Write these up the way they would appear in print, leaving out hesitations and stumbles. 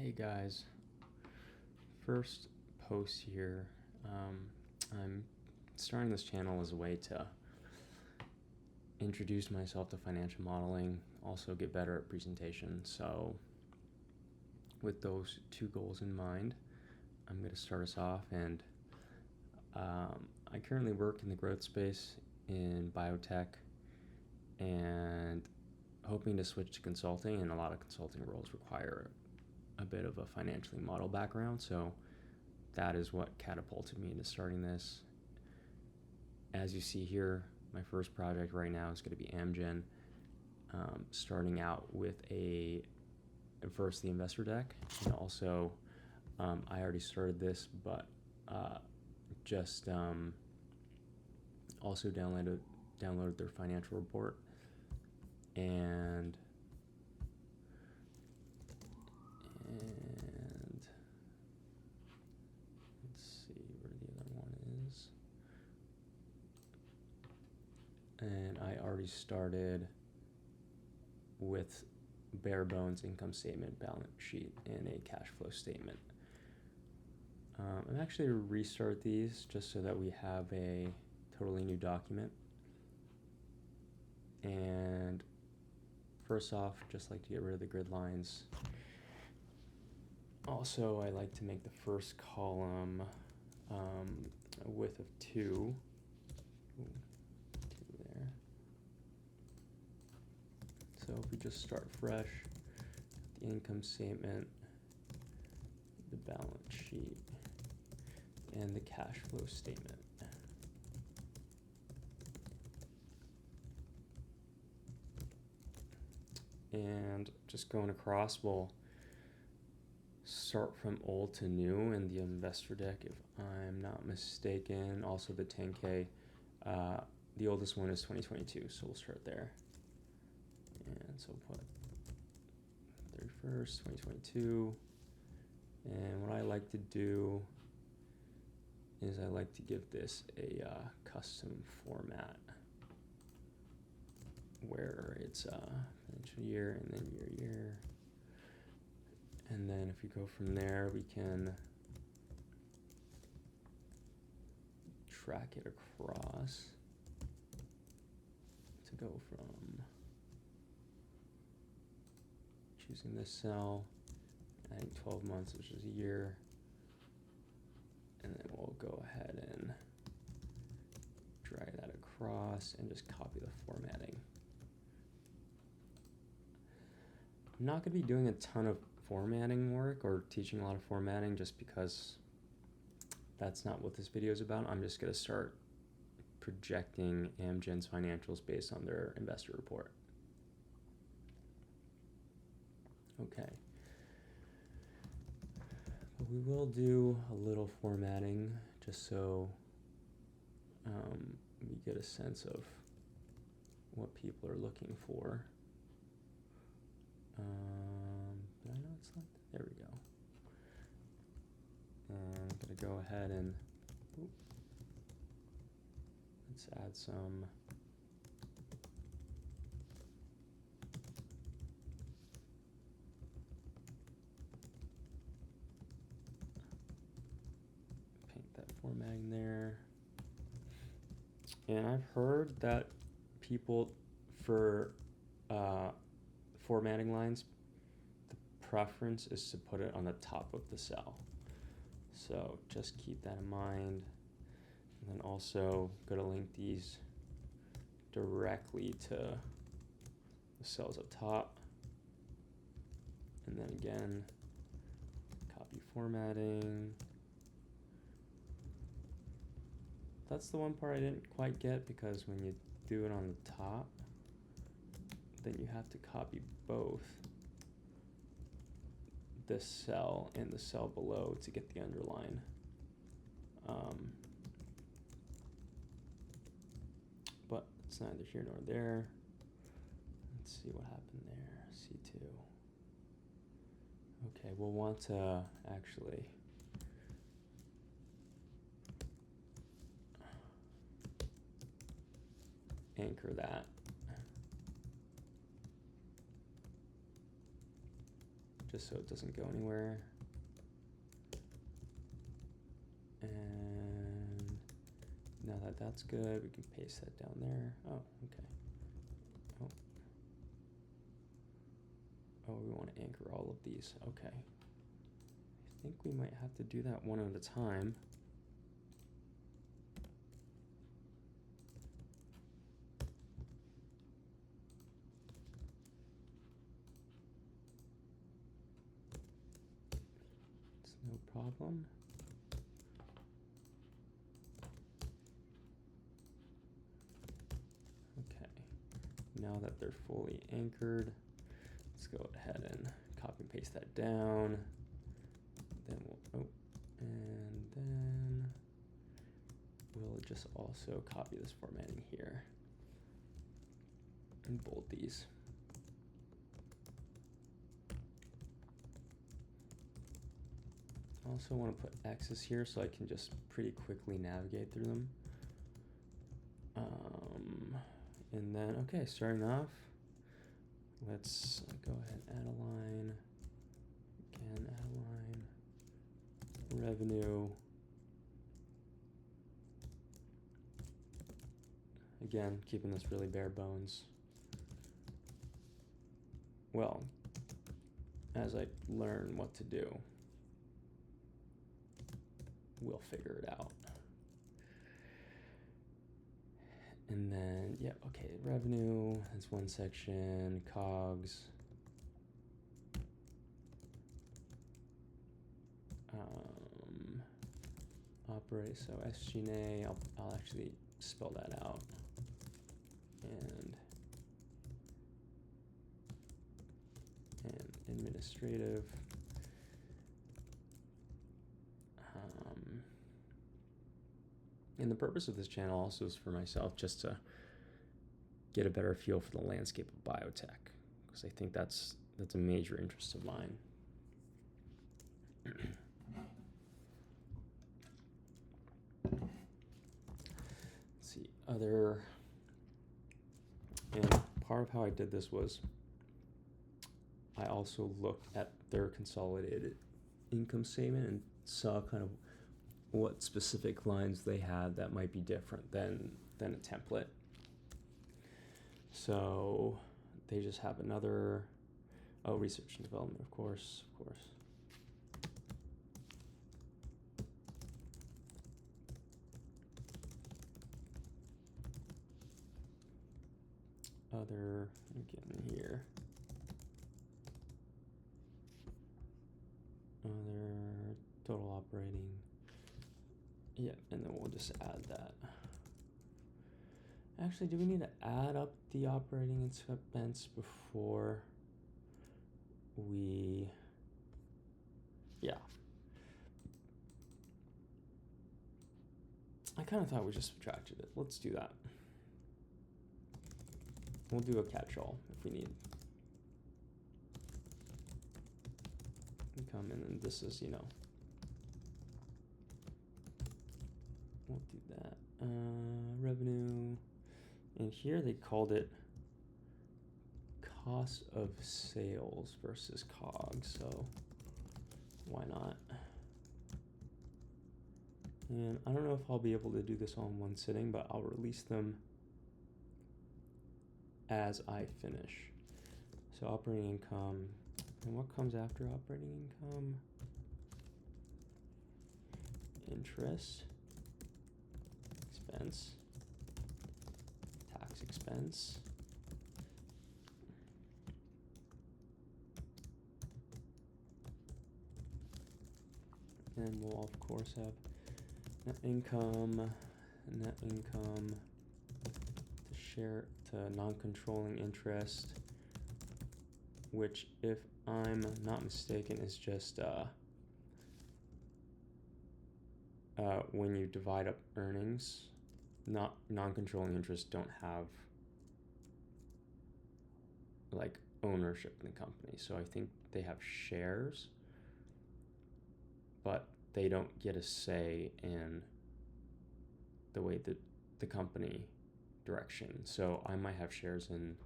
Hey guys, first post here. I'm starting this channel as a way to introduce myself to financial modeling, also get better at presentation. So with those two goals in mind, I'm going to start us off. And I currently work in the growth space in biotech and hoping to switch to consulting, and a lot of consulting roles require a bit of a financially model background, so that is what catapulted me into starting this. As you see here, my first project right now is going to be Amgen, starting out with first the investor deck, and also I already started this, but just also downloaded their financial report, and let's see where the other one is. And I already started with bare bones income statement, balance sheet, and a cash flow statement. I'm actually going to restart these just so that we have a totally new document. And first off, just like to get rid of the grid lines. Also, I like to make the first column a width of 2. There. So if we just start fresh, the income statement, the balance sheet, and the cash flow statement. And just going across, we'll start from old to new in the investor deck, if I'm not mistaken. Also the 10K, the oldest one is 2022, so we'll start there. And so put 31st, 2022. And what I like to do is I like to give this a custom format where it's financial year and then year. And then if we go from there, we can track it across to go from choosing this cell, adding 12 months, which is a year, and then we'll go ahead and drag that across and just copy the formatting. I'm not going to be doing a ton of formatting work or teaching a lot of formatting just because that's not what this video is about. I'm just going to start projecting Amgen's financials based on their investor report. Okay. But we will do a little formatting just so we get a sense of what people are looking for. I know it's not. There we go. I'm going to go ahead and let's add some paint that formatting there. And I've heard that people for formatting lines, the preference is to put it on the top of the cell. So just keep that in mind. And then also going to link these directly to the cells up top. And then again, copy formatting. That's the one part I didn't quite get, because when you do it on the top, then you have to copy both this cell and the cell below to get the underline. But it's neither here nor there. Let's see what happened there. C2. Okay, we'll want to actually anchor that just so it doesn't go anywhere. And now that that's good, we can paste that down there. Oh, okay. Oh, we want to anchor all of these. Okay. I think we might have to do that one at a time. It's no problem. Okay. Now that they're fully anchored, let's go ahead and copy and paste that down. Then and then we'll just also copy this formatting here and bold these. I also want to put X's here so I can just pretty quickly navigate through them. And then, okay, starting off, let's go ahead and add a line. Again, add a line. Revenue. Again, keeping this really bare bones. Well, as I learn what to do, we'll figure it out. And then, yeah, okay, revenue, that's one section, COGS. Operate, so SG&A, I'll actually spell that out. And administrative. And the purpose of this channel also is for myself, just to get a better feel for the landscape of biotech, because I think that's a major interest of mine. Let's see, and part of how I did this was I also looked at their consolidated income statement and saw kind of what specific lines they had that might be different than a template. So they just have another, research and development, of course. Other, again here. Other, total operating. Yeah, and then we'll just add that. Actually, do we need to add up the operating expense before we... Yeah. I kind of thought we just subtracted it. Let's do that. We'll do a catch-all if we need. Come in, and this is, we'll do that. Revenue. And here they called it cost of sales versus COGS, so why not? And I don't know if I'll be able to do this all in one sitting, but I'll release them as I finish. So operating income, and what comes after operating income? Interest, expense, tax expense, and we'll of course have net income to share to non-controlling interest, which, if I'm not mistaken, is just when you divide up earnings. Non-controlling interests don't have like ownership in the company, so I think they have shares, but they don't get a say in the way that the company direction. So I might have shares in,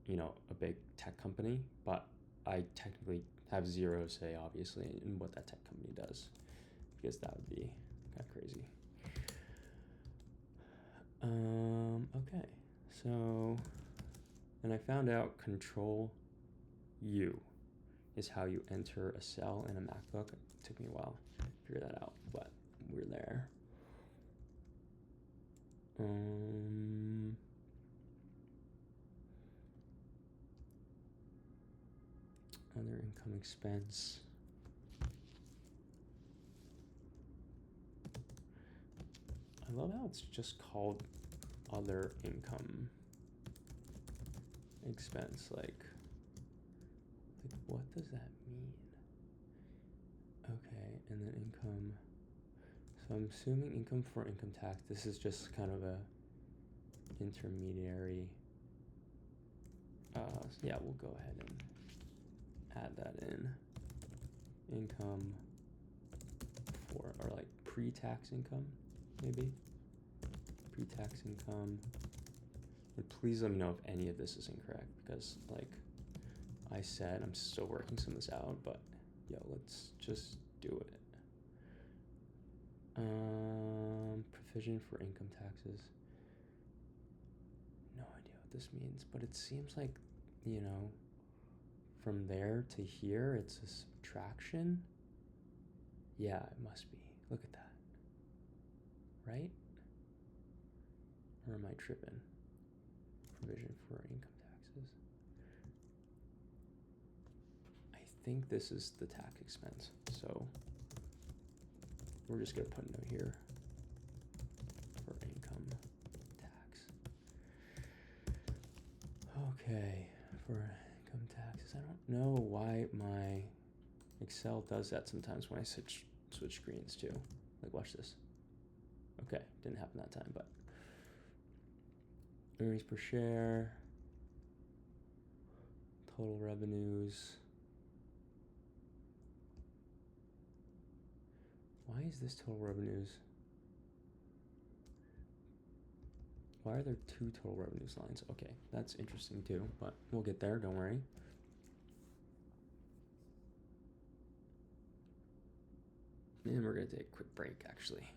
a big tech company, but I technically have zero say, obviously, in what that tech company does, because that would be kind of crazy. Okay, so, and I found out Control U is how you enter a cell in a MacBook. It took me a while to figure that out, but we're there. Other income expense. I love how it's just called other income expense. Like what does that mean? Okay, and then income. So I'm assuming income for income tax. This is just kind of a intermediary. Yeah, we'll go ahead and add that in. Income for, or like pre-tax income, maybe. Pre-tax income. And please let me know if any of this is incorrect, because like I said, I'm still working some of this out, but yo, let's just do it. Provision for income taxes. No idea what this means, but it seems like, you know, from there to here, it's a subtraction. Yeah, it must be. Look at that. Right? Or am I tripping? Provision for income taxes. I think this is the tax expense, so we're just gonna put a note here for income tax. Okay, for income taxes. I don't know why my Excel does that sometimes when I switch screens too. Like, watch this. Okay, didn't happen that time, but earnings per share, total revenues. Why is this total revenues? Why are there two total revenues lines? Okay, that's interesting too, but we'll get there, don't worry. And we're gonna take a quick break, actually.